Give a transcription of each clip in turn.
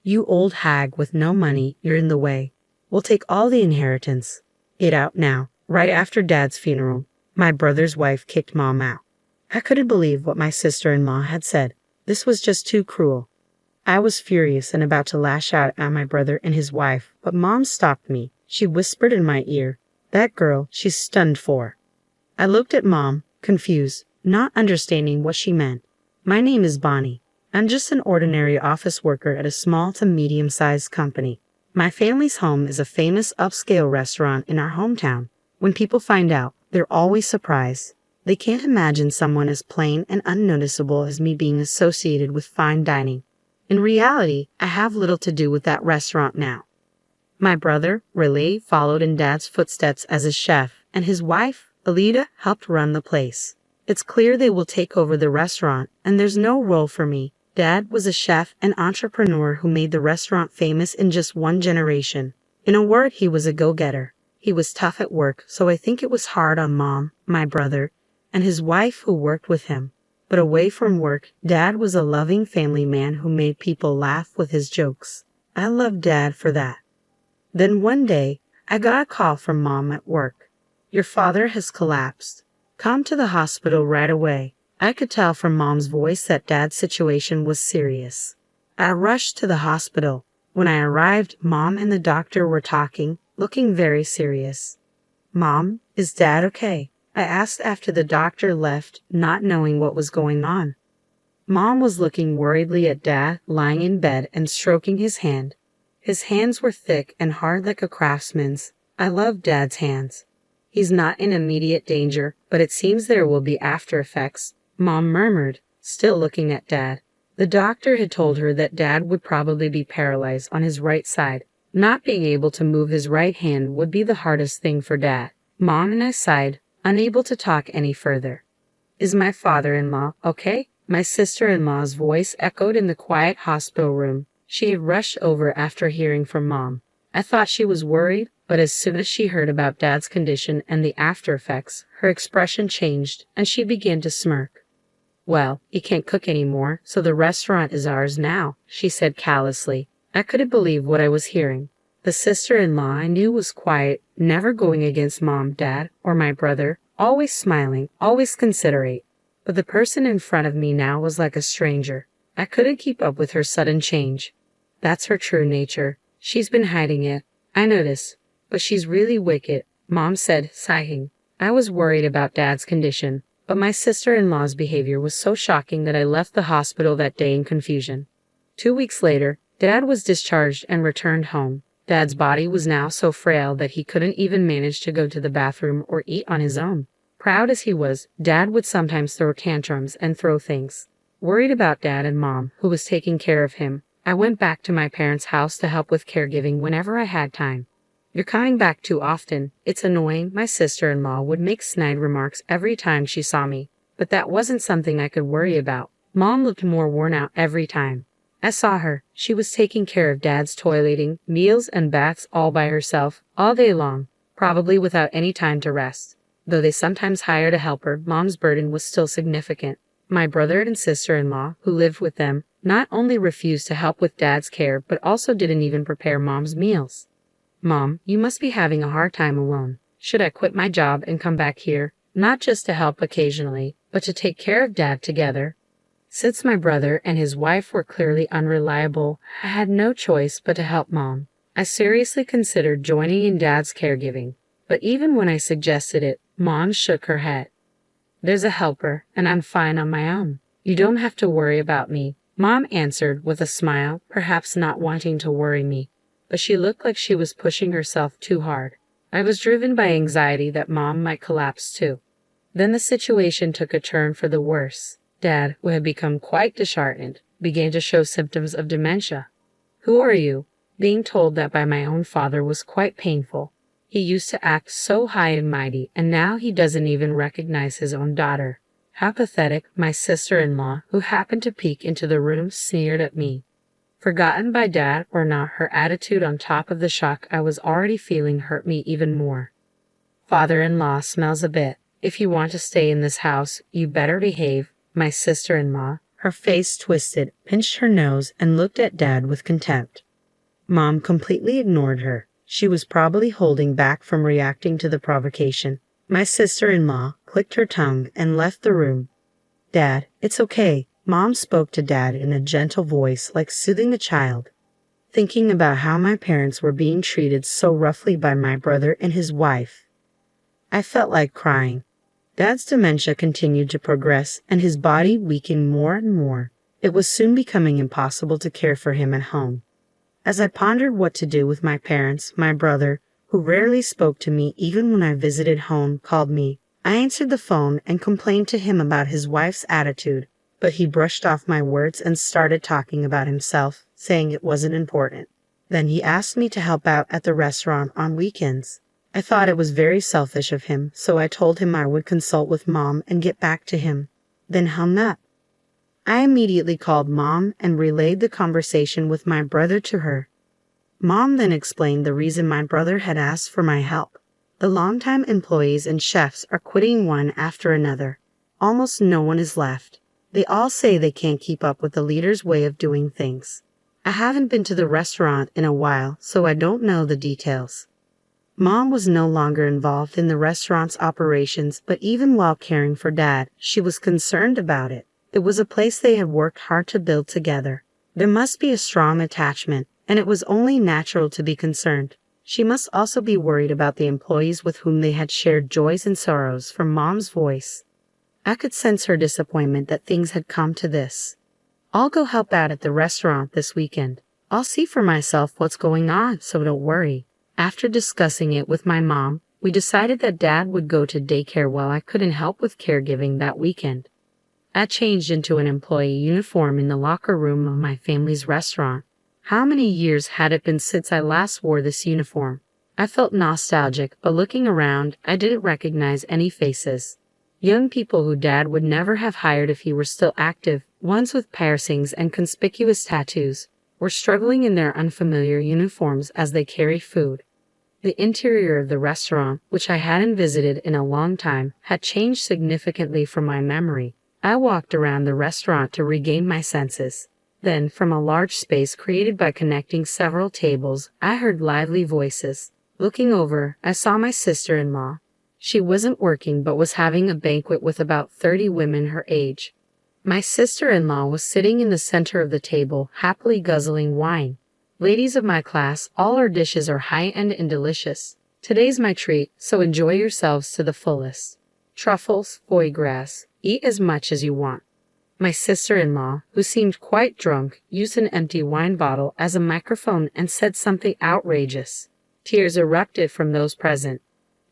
"You old hag with no money, you're in the way. We'll take all the inheritance. Get out now." Right after Dad's funeral, my brother's wife kicked Mom out. I couldn't believe what my sister-in-law had said. This was just too cruel. I was furious and about to lash out at my brother and his wife, but Mom stopped me. She whispered in my ear, "That girl, she's stunned for." I looked at Mom, confused, not understanding what she meant. "My name is Bonnie. I'm just an ordinary office worker at a small to medium-sized company. My family's home is a famous upscale restaurant in our hometown. When people find out, they're always surprised. They can't imagine someone as plain and unnoticeable as me being associated with fine dining. In reality, I have little to do with that restaurant now." My brother, Riley, followed in Dad's footsteps as a chef, and his wife, Alida, helped run the place. It's clear they will take over the restaurant, and there's no role for me. Dad was a chef and entrepreneur who made the restaurant famous in just one generation. In a word, he was a go-getter. He was tough at work, so I think it was hard on Mom, my brother, and his wife who worked with him. But away from work, Dad was a loving family man who made people laugh with his jokes. I loved Dad for that. Then one day, I got a call from Mom at work. "Your father has collapsed. Come to the hospital right away." I could tell from Mom's voice that Dad's situation was serious. I rushed to the hospital. When I arrived, Mom and the doctor were talking, looking very serious. "Mom, is Dad okay?" I asked after the doctor left, not knowing what was going on. Mom was looking worriedly at Dad, lying in bed and stroking his hand. His hands were thick and hard like a craftsman's. I love Dad's hands. "He's not in immediate danger, but it seems there will be after effects," Mom murmured, still looking at Dad. The doctor had told her that Dad would probably be paralyzed on his right side. Not being able to move his right hand would be the hardest thing for Dad. Mom and I sighed, unable to talk any further. "Is my father-in-law okay?" My sister-in-law's voice echoed in the quiet hospital room. She had rushed over after hearing from Mom. I thought she was worried, but as soon as she heard about Dad's condition and the after effects, her expression changed, and she began to smirk. "Well, he can't cook anymore, so the restaurant is ours now," she said callously. I couldn't believe what I was hearing. The sister-in-law I knew was quiet, never going against Mom, Dad, or my brother, always smiling, always considerate. But the person in front of me now was like a stranger. I couldn't keep up with her sudden change. That's her true nature. She's been hiding it, I notice. But she's really wicked, Mom said, sighing. I was worried about Dad's condition, but my sister-in-law's behavior was so shocking that I left the hospital that day in confusion. 2 weeks later, Dad was discharged and returned home. Dad's body was now so frail that he couldn't even manage to go to the bathroom or eat on his own. Proud as he was, Dad would sometimes throw tantrums and throw things. Worried about Dad and Mom, who was taking care of him, I went back to my parents' house to help with caregiving whenever I had time. "You're coming back too often. It's annoying." My sister-in-law would make snide remarks every time she saw me, but that wasn't something I could worry about. Mom looked more worn out every time I saw her. She was taking care of Dad's toileting, meals, and baths all by herself, all day long, probably without any time to rest. Though they sometimes hired a helper, Mom's burden was still significant. My brother and sister-in-law, who lived with them, not only refused to help with Dad's care, but also didn't even prepare Mom's meals. "Mom, you must be having a hard time alone. Should I quit my job and come back here, not just to help occasionally, but to take care of Dad together?" Since my brother and his wife were clearly unreliable, I had no choice but to help Mom. I seriously considered joining in Dad's caregiving, but even when I suggested it, Mom shook her head. "There's a helper, and I'm fine on my own. You don't have to worry about me," Mom answered with a smile, perhaps not wanting to worry me, but she looked like she was pushing herself too hard. I was driven by anxiety that Mom might collapse too. Then the situation took a turn for the worse. Dad, who had become quite disheartened, began to show symptoms of dementia. "Who are you?" Being told that by my own father was quite painful. He used to act so high and mighty, and now he doesn't even recognize his own daughter. How pathetic, my sister-in-law, who happened to peek into the room, sneered at me. Forgotten by Dad or not, her attitude on top of the shock I was already feeling hurt me even more. "Father-in-law smells a bit. If you want to stay in this house, you better behave." My sister-in-law, Her face twisted, pinched her nose, and looked at Dad with contempt. Mom completely ignored her. She was probably holding back from reacting to the provocation. My sister-in-law clicked her tongue and left the room. Dad, it's okay. Mom spoke to Dad in a gentle voice, like soothing a child. Thinking about how my parents were being treated so roughly by my brother and his wife, I felt like crying. Dad's dementia continued to progress, and his body weakened more and more. It was soon becoming impossible to care for him at home. As I pondered what to do with my parents, my brother, who rarely spoke to me even when I visited home, called me. I answered the phone and complained to him about his wife's attitude, but he brushed off my words and started talking about himself, saying it wasn't important. Then he asked me to help out at the restaurant on weekends. I thought it was very selfish of him, so I told him I would consult with Mom and get back to him, then hung up. I immediately called Mom and relayed the conversation with my brother to her. Mom then explained the reason my brother had asked for my help. The longtime employees and chefs are quitting one after another. Almost no one is left. They all say they can't keep up with the leader's way of doing things. I haven't been to the restaurant in a while, so I don't know the details. Mom was no longer involved in the restaurant's operations, but even while caring for Dad, she was concerned about it. It was a place they had worked hard to build together. There must be a strong attachment, and it was only natural to be concerned. She must also be worried about the employees with whom they had shared joys and sorrows. From Mom's voice, I could sense her disappointment that things had come to this. I'll go help out at the restaurant this weekend. I'll see for myself what's going on, so don't worry. After discussing it with my mom, we decided that Dad would go to daycare while I couldn't help with caregiving that weekend. I changed into an employee uniform in the locker room of my family's restaurant. How many years had it been since I last wore this uniform? I felt nostalgic, but looking around, I didn't recognize any faces. Young people who Dad would never have hired if he were still active, ones with piercings and conspicuous tattoos, were struggling in their unfamiliar uniforms as they carried food. The interior of the restaurant, which I hadn't visited in a long time, had changed significantly from my memory. I walked around the restaurant to regain my senses. Then, from a large space created by connecting several tables, I heard lively voices. Looking over, I saw my sister-in-law. She wasn't working but was having a banquet with about 30 women her age. My sister-in-law was sitting in the center of the table, happily guzzling wine. Ladies of my class, all our dishes are high-end and delicious. Today's my treat, so enjoy yourselves to the fullest. Truffles, foie gras, eat as much as you want. My sister-in-law, who seemed quite drunk, used an empty wine bottle as a microphone and said something outrageous. Tears erupted from those present.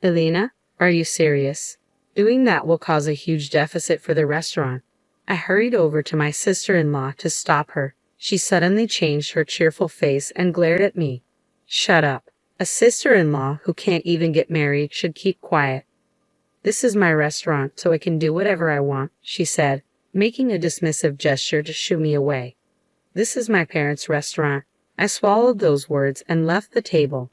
Elena, are you serious? Doing that will cause a huge deficit for the restaurant. I hurried over to my sister-in-law to stop her. She suddenly changed her cheerful face and glared at me. Shut up. A sister-in-law who can't even get married should keep quiet. This is my restaurant, so I can do whatever I want, she said, making a dismissive gesture to shoo me away. This is my parents' restaurant. I swallowed those words and left the table.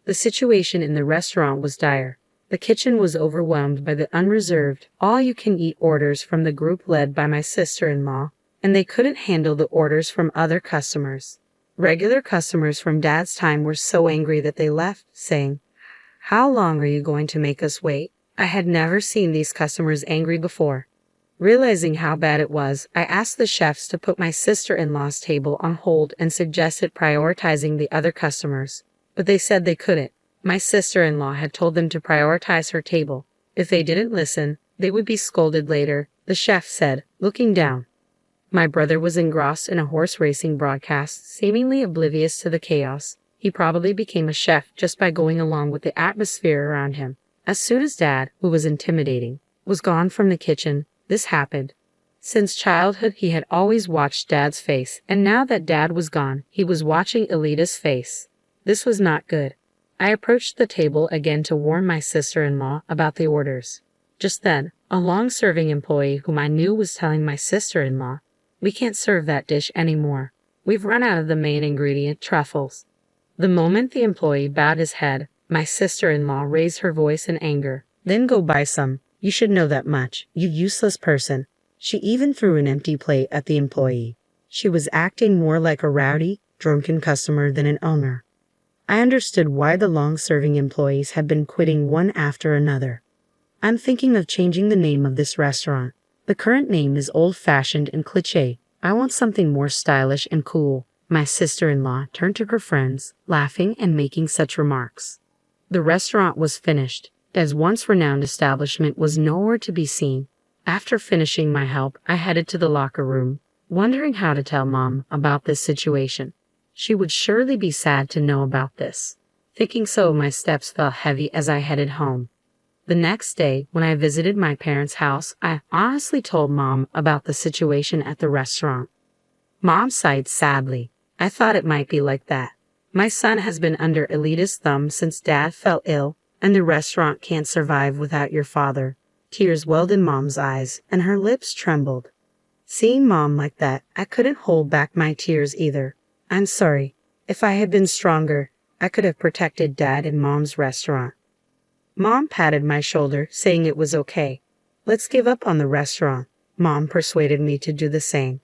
The situation in the restaurant was dire. The kitchen was overwhelmed by the unreserved, all-you-can-eat orders from the group led by my sister-in-law, and they couldn't handle the orders from other customers. Regular customers from Dad's time were so angry that they left, saying, "How long are you going to make us wait?" I had never seen these customers angry before. Realizing how bad it was, I asked the chefs to put my sister-in-law's table on hold and suggested prioritizing the other customers, but they said they couldn't. My sister-in-law had told them to prioritize her table. If they didn't listen, they would be scolded later, the chef said, looking down. My brother was engrossed in a horse racing broadcast, seemingly oblivious to the chaos. He probably became a chef just by going along with the atmosphere around him. As soon as Dad, who was intimidating, was gone from the kitchen, this happened. Since childhood he had always watched Dad's face, and now that Dad was gone, he was watching Elita's face. This was not good. I approached the table again to warn my sister-in-law about the orders. Just then, a long-serving employee whom I knew was telling my sister-in-law, "We can't serve that dish anymore. We've run out of the main ingredient, truffles." The moment the employee bowed his head, my sister-in-law raised her voice in anger. "Then go buy some. You should know that much, you useless person." She even threw an empty plate at the employee. She was acting more like a rowdy, drunken customer than an owner. I understood why the long-serving employees had been quitting one after another. I'm thinking of changing the name of this restaurant. The current name is old-fashioned and cliché. I want something more stylish and cool. My sister-in-law turned to her friends, laughing and making such remarks. The restaurant was finished. Dad's once renowned establishment was nowhere to be seen. After finishing my help, I headed to the locker room, wondering how to tell Mom about this situation. She would surely be sad to know about this. Thinking so, my steps felt heavy as I headed home. The next day, when I visited my parents' house, I honestly told Mom about the situation at the restaurant. Mom sighed sadly. I thought it might be like that. My son has been under elitist thumb since Dad fell ill, and the restaurant can't survive without your father. Tears welled in Mom's eyes, and her lips trembled. Seeing Mom like that, I couldn't hold back my tears either. I'm sorry. If I had been stronger, I could have protected Dad and Mom's restaurant. Mom patted my shoulder, saying it was okay. Let's give up on the restaurant. Mom persuaded me to do the same.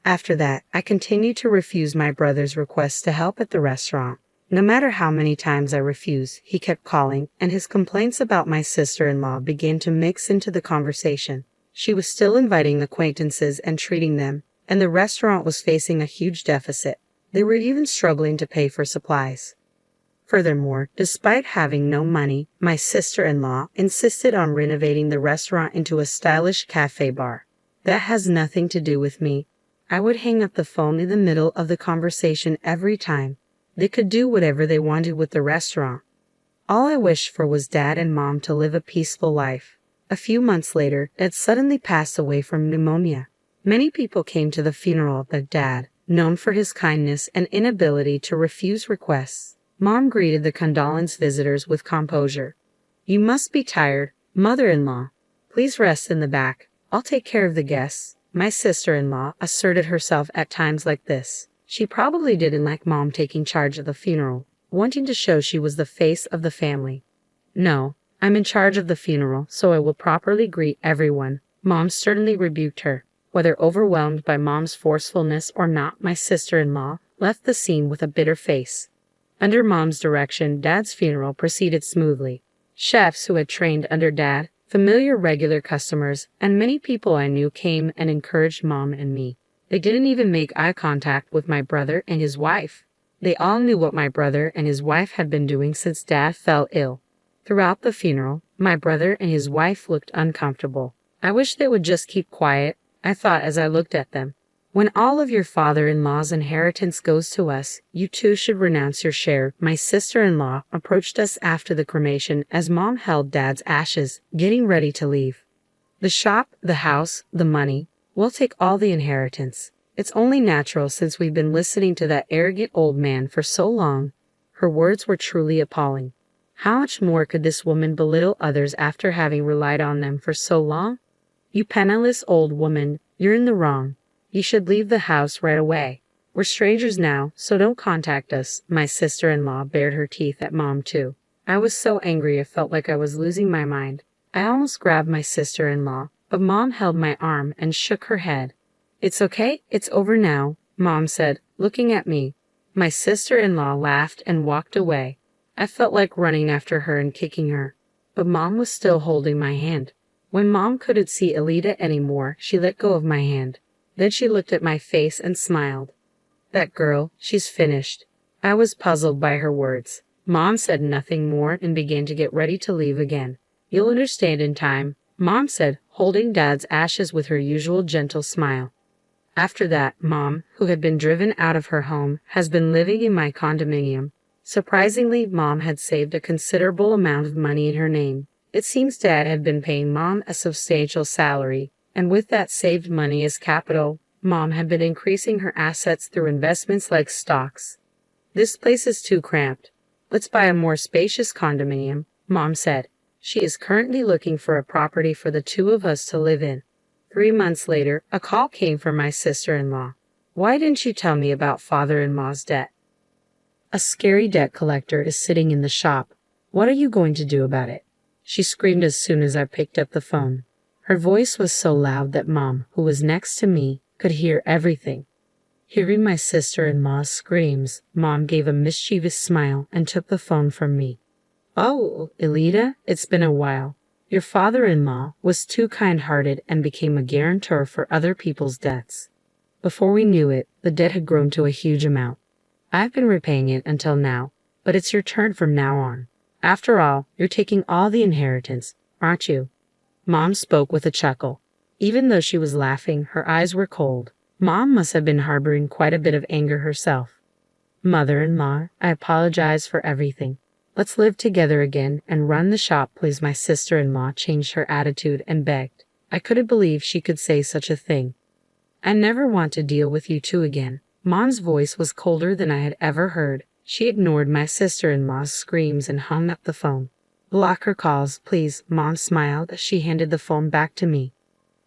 After that, I continued to refuse my brother's requests to help at the restaurant. No matter how many times I refused, he kept calling, and his complaints about my sister-in-law began to mix into the conversation. She was still inviting acquaintances and treating them, and the restaurant was facing a huge deficit. They were even struggling to pay for supplies. Furthermore, despite having no money, my sister-in-law insisted on renovating the restaurant into a stylish cafe bar. That has nothing to do with me. I would hang up the phone in the middle of the conversation every time. They could do whatever they wanted with the restaurant. All I wished for was Dad and Mom to live a peaceful life. A few months later, Dad suddenly passed away from pneumonia. Many people came to the funeral of Dad, known for his kindness and inability to refuse requests. Mom greeted the condolence visitors with composure. You must be tired, mother-in-law. Please rest in the back. I'll take care of the guests. My sister-in-law asserted herself at times like this. She probably didn't like Mom taking charge of the funeral, wanting to show she was the face of the family. No, I'm in charge of the funeral, so I will properly greet everyone. Mom sternly rebuked her. Whether overwhelmed by Mom's forcefulness or not, my sister-in-law left the scene with a bitter face. Under Mom's direction, Dad's funeral proceeded smoothly. Chefs who had trained under Dad, familiar regular customers, and many people I knew came and encouraged Mom and me. They didn't even make eye contact with my brother and his wife. They all knew what my brother and his wife had been doing since Dad fell ill. Throughout the funeral, my brother and his wife looked uncomfortable. I wish they would just keep quiet, I thought as I looked at them. When all of your father-in-law's inheritance goes to us, you too should renounce your share. My sister-in-law approached us after the cremation as Mom held Dad's ashes, getting ready to leave. The shop, the house, the money. We'll take all the inheritance. It's only natural since we've been listening to that arrogant old man for so long. Her words were truly appalling. How much more could this woman belittle others after having relied on them for so long? You penniless old woman, you're in the wrong. You should leave the house right away. We're strangers now, so don't contact us. My sister-in-law bared her teeth at Mom too. I was so angry I felt like I was losing my mind. I almost grabbed my sister-in-law, but Mom held my arm and shook her head. It's okay, it's over now, Mom said, looking at me. My sister-in-law laughed and walked away. I felt like running after her and kicking her, but Mom was still holding my hand. When Mom couldn't see Alita anymore, she let go of my hand. Then she looked at my face and smiled. That girl, she's finished. I was puzzled by her words. Mom said nothing more and began to get ready to leave again. You'll understand in time, Mom said, holding Dad's ashes with her usual gentle smile. After that, Mom, who had been driven out of her home, has been living in my condominium. Surprisingly, Mom had saved a considerable amount of money in her name. It seems Dad had been paying Mom a substantial salary, and with that saved money as capital, Mom had been increasing her assets through investments like stocks. This place is too cramped. Let's buy a more spacious condominium, Mom said. She is currently looking for a property for the two of us to live in. 3 months later, a call came from my sister-in-law. Why didn't you tell me about father-in-law's debt? A scary debt collector is sitting in the shop. What are you going to do about it? She screamed as soon as I picked up the phone. Her voice was so loud that Mom, who was next to me, could hear everything. Hearing my sister-in-law's screams, Mom gave a mischievous smile and took the phone from me. "Oh, Elita, it's been a while. Your father-in-law was too kind-hearted and became a guarantor for other people's debts. Before we knew it, the debt had grown to a huge amount. I've been repaying it until now, but it's your turn from now on. After all, you're taking all the inheritance, aren't you?" Mom spoke with a chuckle. Even though she was laughing, her eyes were cold. Mom must have been harboring quite a bit of anger herself. "Mother-in-law, I apologize for everything. Let's live together again and run the shop, please." My sister-in-law changed her attitude and begged. I couldn't believe she could say such a thing. "I never want to deal with you two again." Mom's voice was colder than I had ever heard. She ignored my sister-in-law's screams and hung up the phone. "Block her calls, please." Mom smiled as she handed the phone back to me.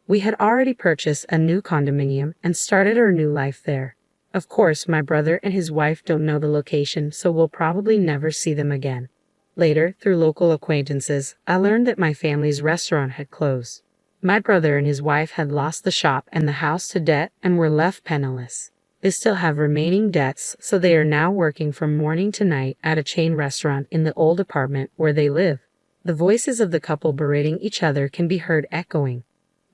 We had already purchased a new condominium and started our new life there. Of course, my brother and his wife don't know the location, so we'll probably never see them again. Later, through local acquaintances, I learned that my family's restaurant had closed. My brother and his wife had lost the shop and the house to debt and were left penniless. They still have remaining debts, so they are now working from morning to night at a chain restaurant in the old apartment where they live. The voices of the couple berating each other can be heard echoing.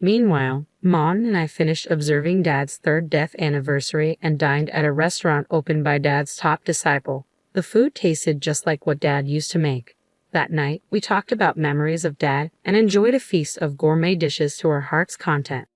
Meanwhile, Mom and I finished observing Dad's third death anniversary and dined at a restaurant opened by Dad's top disciple. The food tasted just like what Dad used to make. That night, we talked about memories of Dad and enjoyed a feast of gourmet dishes to our heart's content.